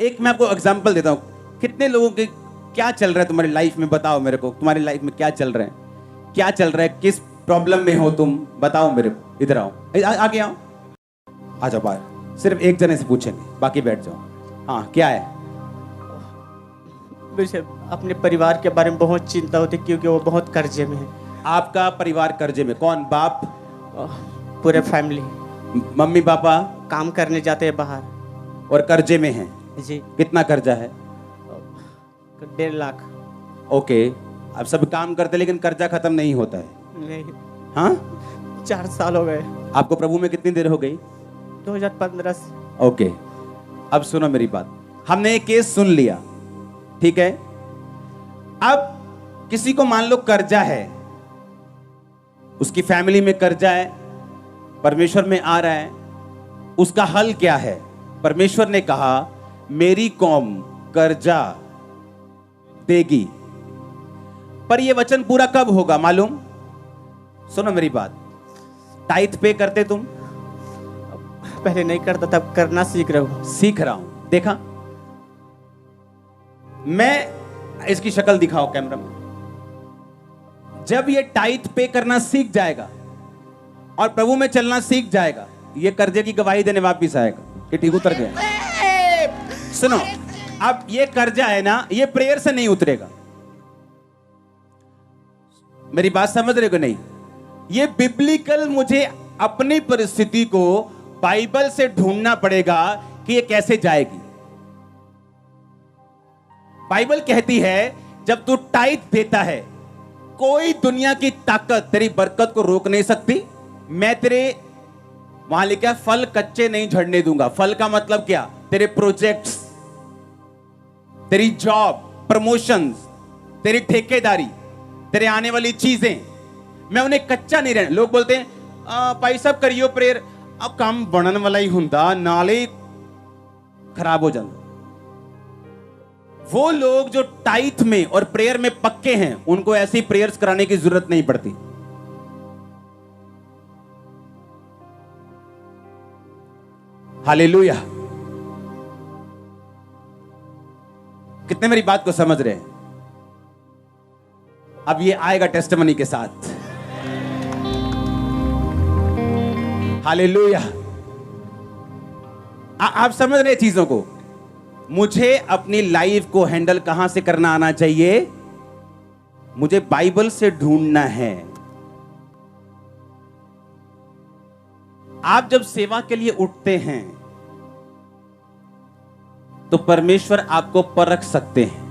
एक मैं आपको एग्जांपल देता हूँ। कितने लोगों के क्या चल रहा है तुम्हारी लाइफ में, बताओ मेरे को। तुम्हारी लाइफ में क्या चल रहा है, क्या चल रहा है, किस प्रॉब्लम में हो तुम, बताओ मेरे को। इधर आओ, आगे आओ, आ जाओ बाहर। सिर्फ एक जने से पूछेंगे, बाकी बैठ जाओ। हाँ, क्या है? मुझे अपने परिवार के बारे में बहुत चिंता होती क्योंकि वो बहुत कर्जे में है। आपका परिवार कर्जे में? कौन? बाप? पूरे फैमिली। मम्मी पापा काम करने जाते हैं बाहर और कर्जे में हैं? जी। कितना कर्जा है? 1.5 लाख। ओके, अब सब काम करते लेकिन कर्जा खत्म नहीं होता है। नहीं। हाँ, 4 साल हो गए। आपको प्रभु में कितनी देर हो गई? 2015 से। ओके, अब सुनो मेरी बात। हमने एक केस सुन लिया, ठीक है। अब किसी को मान लो कर्जा है, उसकी फैमिली में कर्जा है, परमेश्वर में आ रहा है, उसका हल क्या है? परमेश्वर ने कहा मेरी कौम कर्जा देगी। पर यह वचन पूरा कब होगा मालूम? सुनो मेरी बात। टाइथ पे करते तुम? पहले नहीं करता था, करना सीख रहा हूँ। सीख रहा हूं। देखा, मैं इसकी शक्ल दिखाओ कैमरा में। जब ये टाइथ पे करना सीख जाएगा और प्रभु में चलना सीख जाएगा, ये कर्जे की गवाही देने वापिस आएगा कि ठीक उतर गया। सुनो, अब ये कर्जा है ना, ये प्रेयर से नहीं उतरेगा। मेरी बात समझ रहे हो नहीं? ये बिब्लिकल, मुझे अपनी परिस्थिति को बाइबल से ढूंढना पड़ेगा कि ये कैसे जाएगी। बाइबल कहती है जब तू टाइथ देता है, कोई दुनिया की ताकत तेरी बरकत को रोक नहीं सकती। मैं तेरे वहां लिखा फल कच्चे नहीं झड़ने दूंगा। फल का मतलब क्या? तेरे प्रोजेक्ट्स, तेरी जॉब, प्रमोशंस, तेरी ठेकेदारी, तेरे आने वाली चीजें, मैं उन्हें कच्चा नहीं रहने। लोग बोलते हैं भाई साहब करियो प्रेयर, अब काम बनने वाला ही हुंदा नाले खराब हो जाता। वो लोग जो टाइथ में और प्रेयर में पक्के हैं, उनको ऐसी प्रेयर्स कराने की जरूरत नहीं पड़ती। हालेलुया। कितने मेरी बात को समझ रहे हैं? अब ये आएगा टेस्टिमनी के साथ। हालेलुया। आप समझ रहे चीजों को? मुझे अपनी लाइफ को हैंडल कहां से करना आना चाहिए? मुझे बाइबल से ढूंढना है। आप जब सेवा के लिए उठते हैं तो परमेश्वर आपको परख सकते हैं।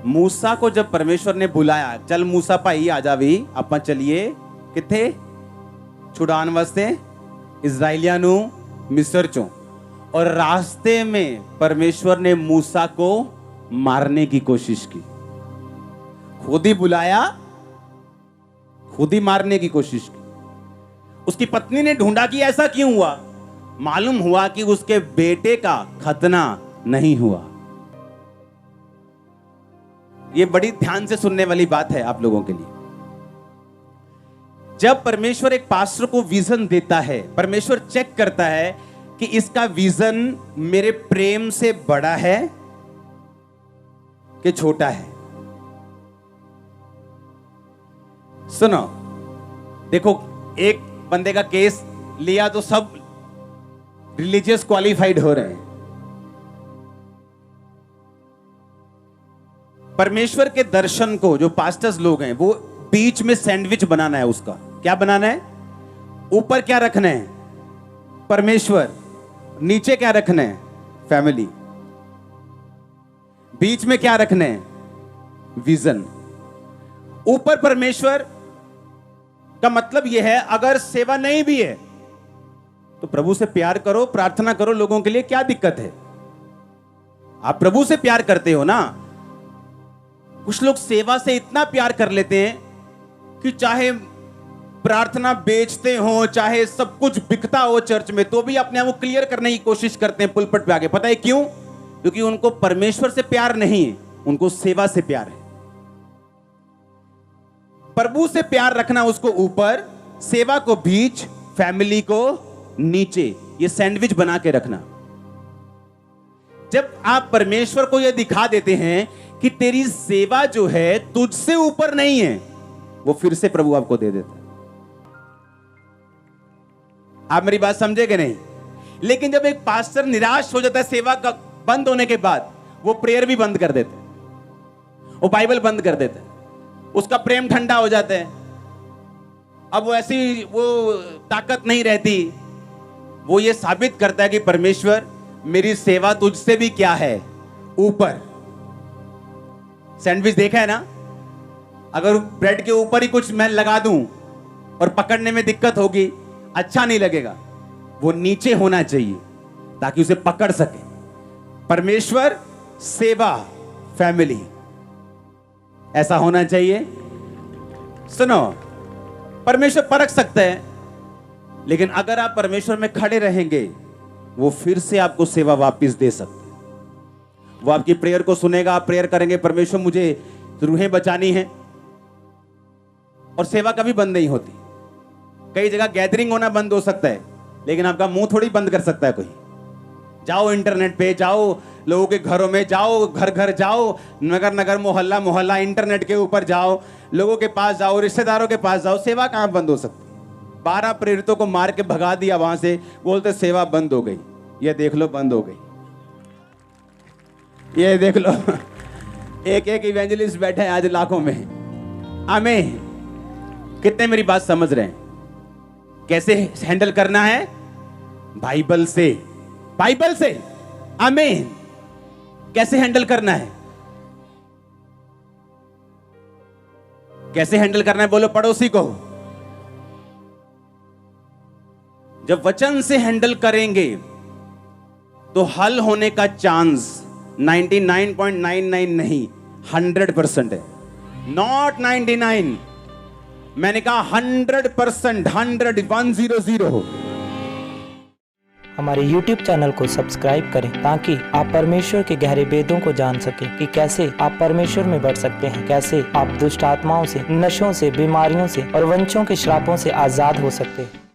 मूसा को जब परमेश्वर ने बुलाया, चल मूसा भाई आ जा भी, ਆਪਾਂ चलिए किथे छुड़ान वास्ते इजराइलियां नु मिस्र चों। और रास्ते में परमेश्वर ने मूसा को मारने की कोशिश की। खुद ही बुलाया, खुद ही मारने की कोशिश की। उसकी पत्नी ने ढूंढा कि ऐसा क्यों हुआ। मालूम हुआ कि उसके बेटे का खतना नहीं हुआ। यह बड़ी ध्यान से सुनने वाली बात है आप लोगों के लिए। जब परमेश्वर एक पास्टर को विजन देता है, परमेश्वर चेक करता है कि इसका विजन मेरे प्रेम से बड़ा है कि छोटा है। सुनो, देखो, एक बंदे का केस लिया तो सब रिलीजियस क्वालिफाइड हो रहे हैं। परमेश्वर के दर्शन को जो पास्टर्स लोग हैं, वो बीच में सैंडविच बनाना है। उसका क्या बनाना है? ऊपर क्या रखना है? परमेश्वर। नीचे क्या रखना है? फैमिली। बीच में क्या रखना है? विजन। ऊपर परमेश्वर का मतलब यह है, अगर सेवा नहीं भी है तो प्रभु से प्यार करो, प्रार्थना करो लोगों के लिए। क्या दिक्कत है? आप प्रभु से प्यार करते हो ना। कुछ लोग सेवा से इतना प्यार कर लेते हैं कि चाहे प्रार्थना बेचते हो, चाहे सब कुछ बिकता हो चर्च में, तो भी अपने आप को क्लियर करने की कोशिश करते हैं पुलपट पे आके। पता है क्यों? क्योंकि उनको परमेश्वर से प्यार नहीं है, उनको सेवा से प्यार है। प्रभु से प्यार रखना उसको ऊपर, सेवा को बीच, फैमिली को नीचे, ये सैंडविच बना के रखना। जब आप परमेश्वर को यह दिखा देते हैं कि तेरी सेवा जो है तुझसे ऊपर नहीं है, वो फिर से प्रभु आपको दे देता है। आप मेरी बात समझे कि नहीं? लेकिन जब एक पास्टर निराश हो जाता है सेवा का बंद होने के बाद, वो प्रेयर भी बंद कर देते हैं, वो बाइबल बंद कर देते हैं, उसका प्रेम ठंडा हो जाता है, अब वो ऐसी वो ताकत नहीं रहती। वो ये साबित करता है कि परमेश्वर मेरी सेवा तुझसे भी क्या है, ऊपर। सैंडविच देखा है ना? अगर ब्रेड के ऊपर ही कुछ मैं लगा दूं और पकड़ने में दिक्कत होगी, अच्छा नहीं लगेगा। वो नीचे होना चाहिए ताकि उसे पकड़ सके। परमेश्वर, सेवा, फैमिली, ऐसा होना चाहिए। सुनो, परमेश्वर परख सकता है, लेकिन अगर आप परमेश्वर में खड़े रहेंगे, वो फिर से आपको सेवा वापस दे सकते हैं। वो आपकी प्रेयर को सुनेगा, आप प्रेयर करेंगे, परमेश्वर मुझे रूहें बचानी है, और सेवा कभी बंद नहीं होती। कई जगह गैदरिंग होना बंद हो सकता है, लेकिन आपका मुंह थोड़ी बंद कर सकता है कोई। जाओ इंटरनेट पे, जाओ लोगों के घरों में, जाओ घर घर जाओ, नगर नगर, मोहल्ला मोहल्ला, इंटरनेट के ऊपर जाओ, लोगों के पास जाओ, रिश्तेदारों के पास जाओ। सेवा कहां बंद हो सकती? 12 प्रेरितों को मार के भगा दिया वहां से, बोलते सेवा बंद हो गई। ये देख लो बंद हो गई, ये देख लो। एक एक इवेंजलिस्ट बैठे हैं आज लाखों में। आमीन। कितने मेरी बात समझ रहे हैं? कैसे हैंडल करना है? बाइबल से, बाइबल से। आमीन। कैसे हैंडल करना है? कैसे हैंडल करना है? बोलो पड़ोसी को। जब वचन से हैंडल करेंगे तो हल होने का चांस 99.99 नहीं, 100% है। नॉट 99, मैंने कहा 100%, 100। हमारे YouTube चैनल को सब्सक्राइब करें ताकि आप परमेश्वर के गहरे वेदों को जान सकें कि कैसे आप परमेश्वर में बढ़ सकते हैं, कैसे आप दुष्ट आत्माओं से, नशों से, बीमारियों से और वंशों के श्रापों से आजाद हो सकते हैं।